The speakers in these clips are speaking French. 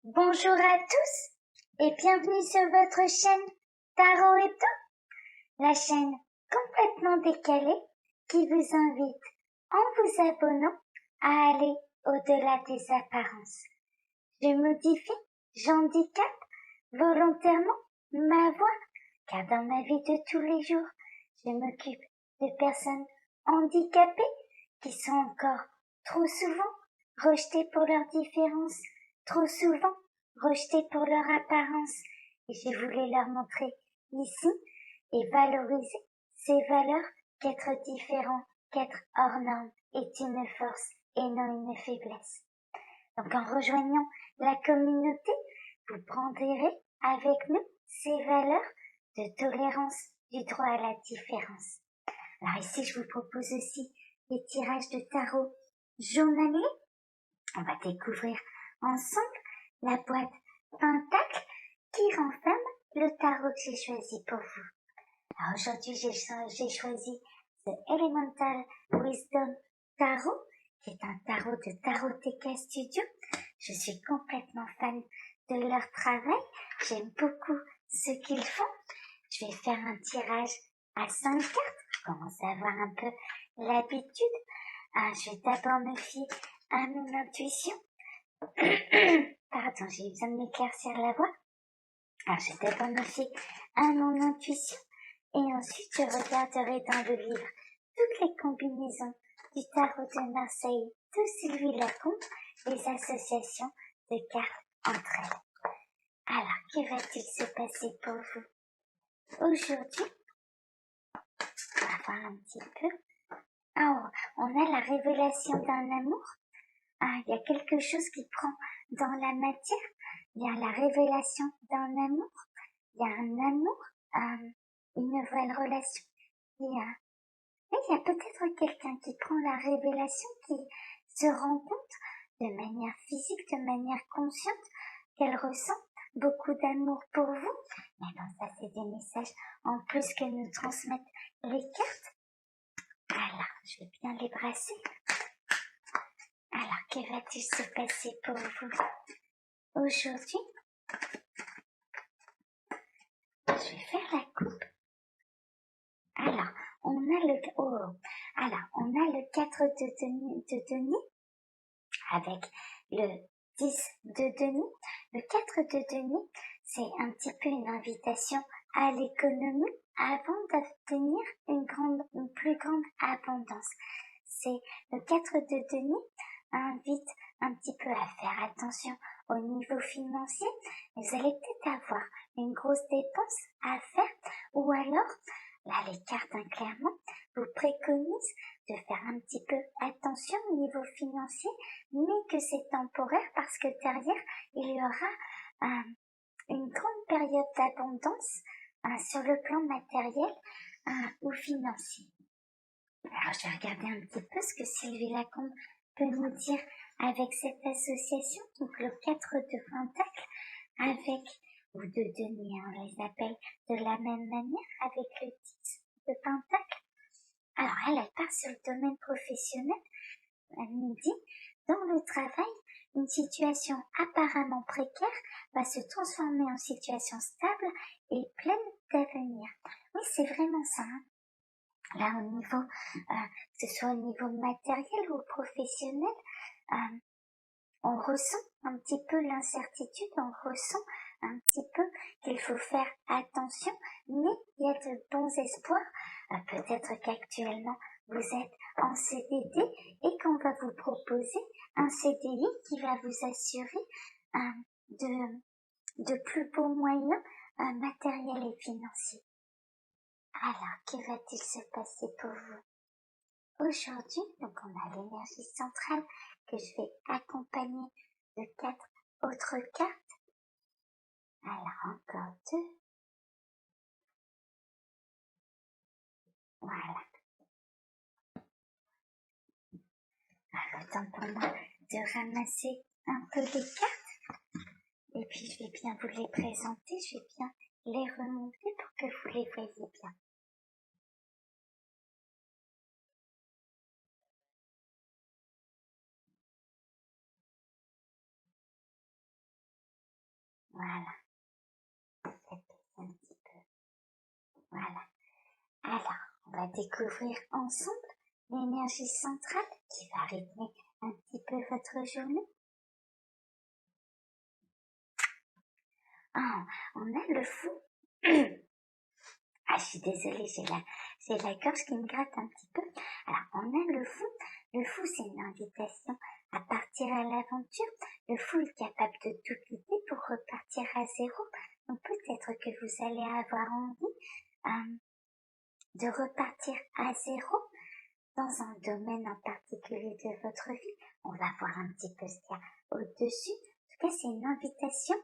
Bonjour à tous et bienvenue sur votre chaîne Tarot Hebdo, la chaîne complètement décalée qui vous invite, en vous abonnant, à aller au-delà des apparences. Je modifie, j'handicape volontairement ma voix, car dans ma vie de tous les jours, je m'occupe de personnes handicapées qui sont encore trop souvent rejetées pour leurs différences, trop souvent rejetées pour leur apparence, et je voulais leur montrer ici et valoriser ces valeurs qu'être différent, qu'être hors norme est une force et non une faiblesse. Donc en rejoignant la communauté, vous prendrez avec nous ces valeurs de tolérance, du droit à la différence. Alors ici, je vous propose aussi des tirages de tarot journaliers. On va découvrir ensemble la boîte Pentacle qui renferme le tarot que j'ai choisi pour vous. Alors aujourd'hui, j'ai choisi The Elemental Wisdom Tarot, qui est un tarot de Taroteka Studio. Je suis complètement fan de leur travail. J'aime beaucoup ce qu'ils font. Je vais faire un tirage à 5 cartes. Je commence à avoir un peu l'habitude. Je vais d'abord me fier à mon intuition. Pardon, j'ai besoin de m'éclaircir la voix. Alors, je vais d'abord me fier à mon intuition. Et ensuite, je regarderai dans le livre toutes les combinaisons du tarot de Marseille de Sylvie Lacombe, les associations de cartes entre elles. Alors, que va-t-il se passer pour vous aujourd'hui? On va voir un petit peu. Oh, on a la révélation d'un amour. Il y a quelque chose qui prend dans la matière. Il y a la révélation d'un amour. Il y a un amour, une nouvelle relation. Et il y a peut-être quelqu'un qui prend la révélation, qui se rend compte de manière physique, de manière consciente, qu'elle ressent beaucoup d'amour pour vous. Mais bon, ça c'est des messages en plus que nous transmettent les cartes. Alors, je vais bien les brasser. Alors, que va-t-il se passer pour vous aujourd'hui? Je vais faire la coupe. Alors, on a le 4 de denier avec le 10 de denier. Le 4 de denier, c'est un petit peu une invitation à l'économie avant d'obtenir une plus grande abondance. C'est le 4 de denier invite un petit peu à faire attention au niveau financier. Vous allez peut-être avoir une grosse dépense à faire, ou alors, là les cartes clairement vous préconisent de faire un petit peu attention au niveau financier, mais que c'est temporaire parce que derrière il y aura une grande période d'abondance sur le plan matériel ou financier. Alors je vais regarder un petit peu ce que Sylvie Lacombe peut nous dire avec cette association, donc le 4 de Pentacle avec, ou de denier, on les appelle de la même manière, avec le 10 de Pentacle. Alors elle part sur le domaine professionnel. Elle nous dit, dans le travail, une situation apparemment précaire va se transformer en situation stable et pleine d'avenir. Oui, c'est vraiment ça. Là, au niveau, que ce soit au niveau matériel ou professionnel, on ressent un petit peu l'incertitude, on ressent un petit peu qu'il faut faire attention, mais il y a de bons espoirs. Peut-être qu'actuellement vous êtes en CDD et qu'on va vous proposer un CDI qui va vous assurer de plus beaux moyens matériels et financiers. Alors, que va-t-il se passer pour vous aujourd'hui? Donc on a l'énergie centrale que je vais accompagner de 4 autres cartes. Alors encore 2. Voilà. Alors le temps pour moi de ramasser un peu les cartes. Et puis je vais bien vous les présenter, je vais bien les remonter pour que vous les voyez bien. Voilà. Faites un petit peu. Voilà. Alors, on va découvrir ensemble l'énergie centrale qui va rythmer un petit peu votre journée. Ah, on a le fou. Ah, je suis désolée, j'ai la gorge qui me gratte un petit peu. Alors, on a le fou. Le fou, c'est une invitation à partir à l'aventure. Le fou est capable de tout quitter pour repartir à zéro. Donc, peut-être que vous allez avoir envie de repartir à zéro dans un domaine en particulier de votre vie. On va voir un petit peu ce qu'il y a au-dessus. En tout cas, c'est une invitation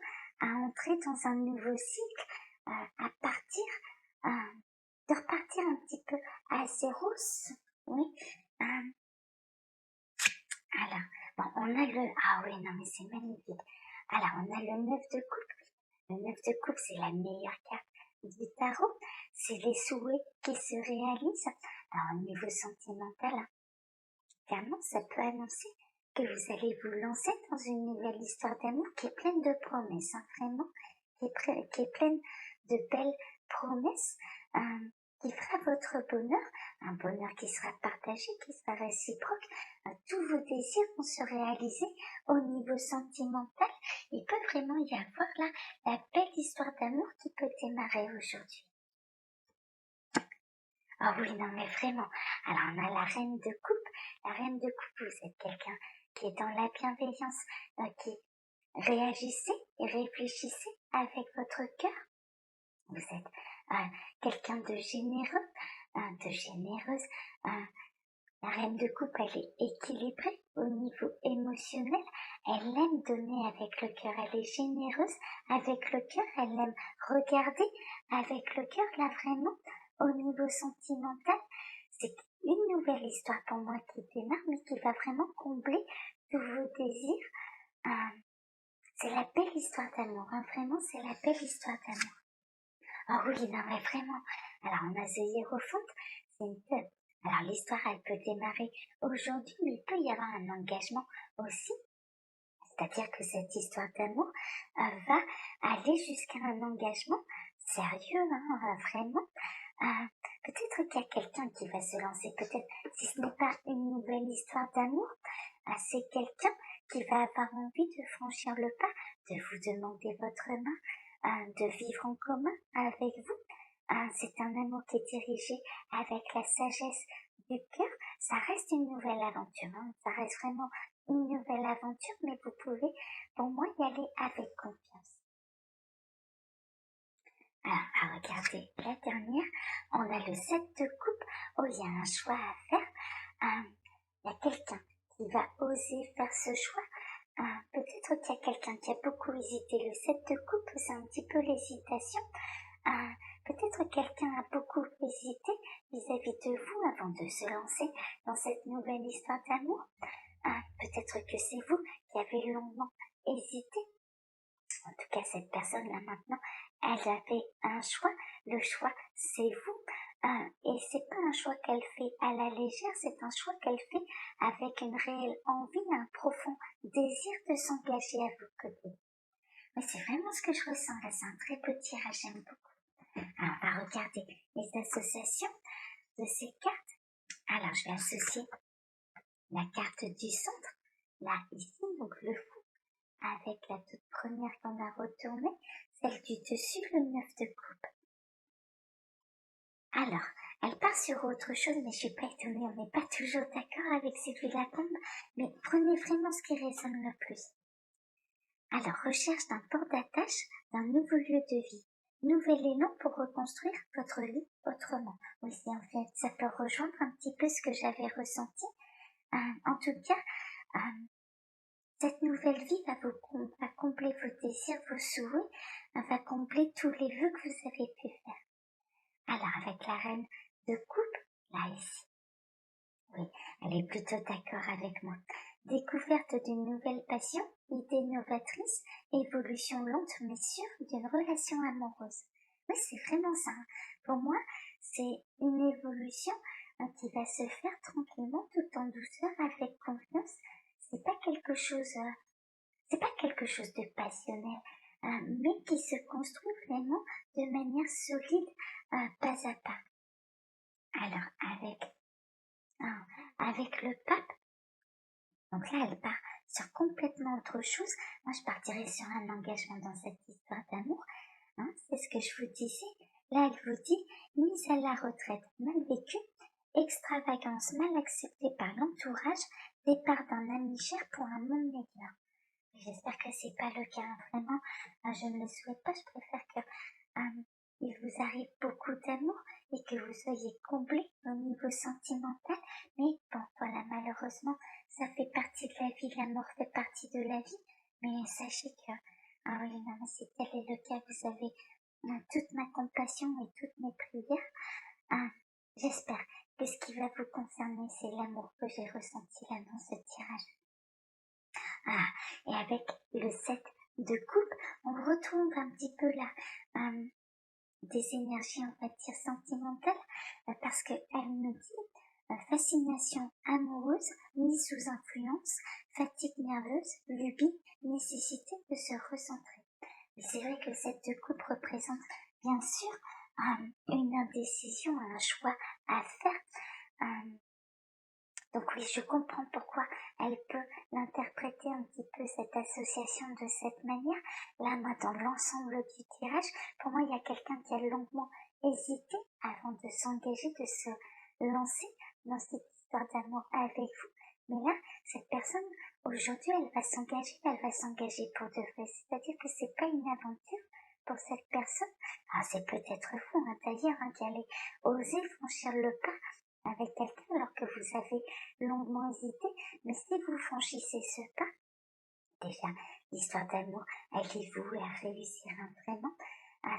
à entrer dans un nouveau cycle, à partir, de repartir un petit peu à zéro. Oui. Alors, bon, on a le... Ah oui, non, mais c'est magnifique. Alors, on a le 9 de coupe. Le 9 de coupe, c'est la meilleure carte du tarot. C'est les souhaits qui se réalisent. Alors, au niveau sentimental, clairement, ça peut annoncer que vous allez vous lancer dans une nouvelle histoire d'amour qui est pleine de promesses, vraiment, qui est pleine de belles promesses, qui fera votre bonheur, un bonheur qui sera partagé, qui sera réciproque. Tous vos désirs vont se réaliser au niveau sentimental. Il peut vraiment y avoir là la belle histoire d'amour qui peut démarrer aujourd'hui. Ah oui, non mais vraiment. Alors on a la reine de coupe. La reine de coupe, vous êtes quelqu'un qui est dans la bienveillance, qui réagissez et réfléchissez avec votre cœur. Vous êtes quelqu'un de généreux, de généreuse. La reine de coupe, elle est équilibrée au niveau émotionnel. Elle aime donner avec le cœur. Elle est généreuse avec le cœur. Elle aime regarder avec le cœur. Là, vraiment, au niveau sentimental, c'est une nouvelle histoire pour moi qui démarre, mais qui va vraiment combler tous vos désirs. C'est la belle histoire d'amour. Vraiment, c'est la belle histoire d'amour. Oh oui, non, mais vraiment. Alors, on a The Hierophant. C'est une teub. Alors, l'histoire, elle peut démarrer aujourd'hui, mais il peut y avoir un engagement aussi. C'est-à-dire que cette histoire d'amour va aller jusqu'à un engagement sérieux, vraiment. Peut-être qu'il y a quelqu'un qui va se lancer, peut-être, si ce n'est pas une nouvelle histoire d'amour, c'est quelqu'un qui va avoir envie de franchir le pas, de vous demander votre main, de vivre en commun avec vous. C'est un amour qui est dirigé avec la sagesse du cœur. Ça reste une nouvelle aventure, ça reste vraiment une nouvelle aventure, mais vous pouvez, pour moi, y aller avec confiance. Alors, regardez, la dernière, on a le 7 de coupe. Oh, il y a un choix à faire. Il y a quelqu'un qui va oser faire ce choix. Peut-être qu'il y a quelqu'un qui a beaucoup hésité. Le 7 de coupe, c'est un petit peu l'hésitation. Peut-être quelqu'un a beaucoup hésité vis-à-vis de vous avant de se lancer dans cette nouvelle histoire d'amour. Peut-être que c'est vous qui avez longuement hésité. En tout cas, cette personne-là maintenant, elle avait un choix. Le choix, c'est vous. Et c'est pas un choix qu'elle fait à la légère, c'est un choix qu'elle fait avec une réelle envie, un profond désir de s'engager à vos côtés. Mais c'est vraiment ce que je ressens là, c'est un très beau tirage, j'aime beaucoup. Alors, on va regarder les associations de ces cartes. Alors, je vais associer la carte du centre, là, ici, donc le fou, avec la toute première qu'on a retournée, celle du dessus, le 9 de coupe. Alors, elle part sur autre chose, mais je suis pas étonnée, on n'est pas toujours d'accord avec celui de la tombe, mais prenez vraiment ce qui résonne le plus. Alors, recherche d'un port d'attache, d'un nouveau lieu de vie. Nouvel élan pour reconstruire votre vie autrement. Oui, en fait, ça peut rejoindre un petit peu ce que j'avais ressenti. En tout cas, cette nouvelle vie va combler vos désirs, vos souhaits, va combler tous les vœux que vous avez pu faire. Alors, avec la reine de coupe, là, ici. Oui, elle est plutôt d'accord avec moi. Découverte d'une nouvelle passion, idée novatrice, évolution lente mais sûre d'une relation amoureuse. Oui, c'est vraiment ça. Pour moi, c'est une évolution qui va se faire tranquillement, tout en douceur, avec confiance. C'est pas quelque chose de passionnel. mais qui se construit vraiment de manière solide, pas à pas. Alors, avec le pape, donc là, elle part sur complètement autre chose. Moi, je partirais sur un engagement dans cette histoire d'amour. C'est ce que je vous disais. Là, elle vous dit, mise à la retraite, mal vécue, extravagance mal acceptée par l'entourage, départ d'un ami cher pour un monde médiocre. J'espère que c'est pas le cas, vraiment. Je ne le souhaite pas, je préfère que il vous arrive beaucoup d'amour et que vous soyez comblés au niveau sentimental. Mais bon, voilà, malheureusement, ça fait partie de la vie, l'amour fait partie de la vie. Mais sachez que, ah oui, non, mais si tel est le cas, vous avez toute ma compassion et toutes mes prières. J'espère que ce qui va vous concerner, c'est l'amour que j'ai ressenti là dans ce tirage. Et avec le 7 de coupe, on retrouve un petit peu là des énergies, on va dire, sentimentales, parce qu'elle nous dit fascination amoureuse, mise sous influence, fatigue nerveuse, lubie, nécessité de se recentrer. Et c'est vrai que le 7 de coupe représente bien sûr une indécision, un choix à faire. Donc oui, je comprends pourquoi elle peut l'interpréter un petit peu, cette association, de cette manière. Là, moi, dans l'ensemble du tirage, pour moi, il y a quelqu'un qui a longuement hésité avant de s'engager, de se lancer dans cette histoire d'amour avec vous. Mais là, cette personne, aujourd'hui, elle va s'engager pour de vrai. C'est-à-dire que c'est pas une aventure pour cette personne. C'est peut-être vous, d'ailleurs, qui allez oser franchir le pas avec quelqu'un alors que vous avez longuement hésité, mais si vous franchissez ce pas, déjà, l'histoire d'amour, elle est vouée à réussir vraiment,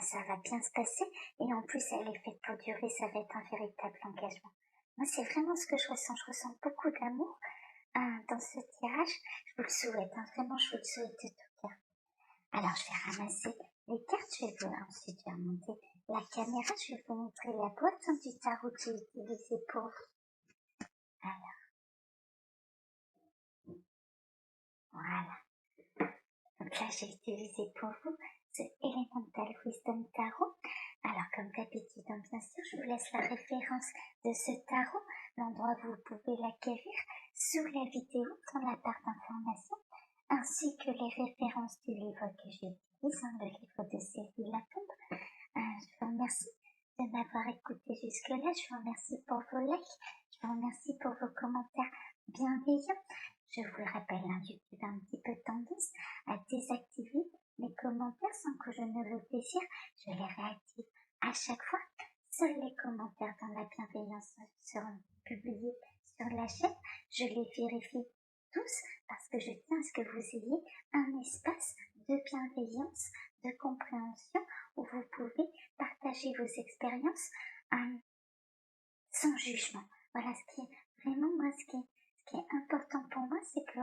ça va bien se passer, et en plus elle est faite pour durer, ça va être un véritable engagement. Moi, c'est vraiment ce que je ressens beaucoup d'amour dans ce tirage, je vous le souhaite, vraiment, je vous le souhaite de tout cœur. Alors, je vais ramasser les cartes, je vais ensuite remonter la caméra, je vais vous montrer la boîte du tarot que j'ai utilisé pour vous. Alors, voilà. Donc là, j'ai utilisé pour vous ce Elemental Wisdom Tarot. Alors, comme d'habitude, bien sûr, je vous laisse la référence de ce tarot, l'endroit où vous pouvez l'acquérir, sous la vidéo dans la barre d'information, ainsi que les références du livre que j'utilise, le livre de Sylvie Lacombe. Je vous remercie de m'avoir écouté jusque-là. Je vous remercie pour vos likes. Je vous remercie pour vos commentaires bienveillants. Je vous le rappelle, YouTube a un petit peu tendance à désactiver mes commentaires sans que je ne le désire. Je les réactive à chaque fois. Seuls les commentaires dans la bienveillance seront publiés sur la chaîne. Je les vérifie tous parce que je tiens à ce que vous ayez un espace de bienveillance, de compréhension où vous pouvez partager vos expériences sans jugement. Voilà, ce qui est vraiment, moi, ce qui est important pour moi, c'est que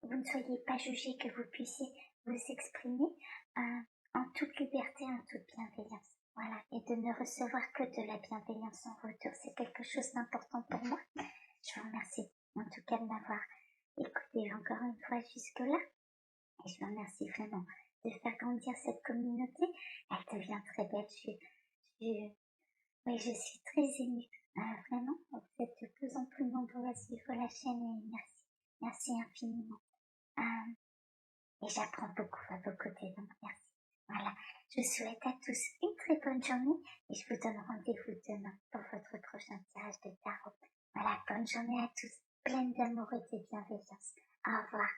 vous ne soyez pas jugé, que vous puissiez vous exprimer en toute liberté, en toute bienveillance. Voilà, et de ne recevoir que de la bienveillance en retour, c'est quelque chose d'important pour moi. Je vous remercie en tout cas de m'avoir écouté encore une fois jusque-là. Et je vous remercie vraiment de faire grandir cette communauté. Elle devient très belle. Je suis très émue. Vraiment, vous êtes de plus en plus nombreux à suivre la chaîne et merci. Merci infiniment. Et j'apprends beaucoup à vos côtés, donc merci. Voilà, je vous souhaite à tous une très bonne journée et je vous donne rendez-vous demain pour votre prochain tirage de tarot. Voilà, bonne journée à tous, pleine d'amour et de bienveillance. Au revoir.